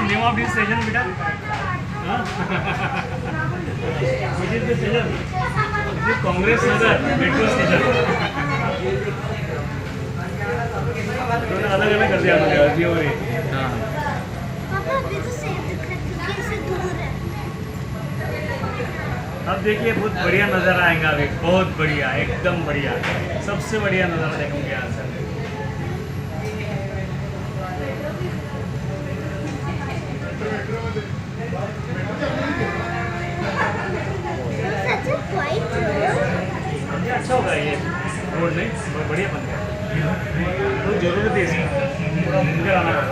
Name of this station बेटा? Which is the station? This is Congress Nagar metro station. दोनों अलग अलग कर दिया मुझे अर्जी हो रही। हाँ। पापा अभी तो सेफ दिख रहा है क्योंकि इससे दूर है। अब देखिए बहुत बढ़िया नज़ारा आएगा अभी, बहुत बढ़िया, एकदम बढ़िया, सबसे बढ़िया नज़ारा देखेंगे यहाँ से। सच में वाइट रोड। अच्छा होगा ये रोड, नहीं बहुत बढ़िया बन गया, तो जरूरत है इसका, थोड़ा मुझे आना है।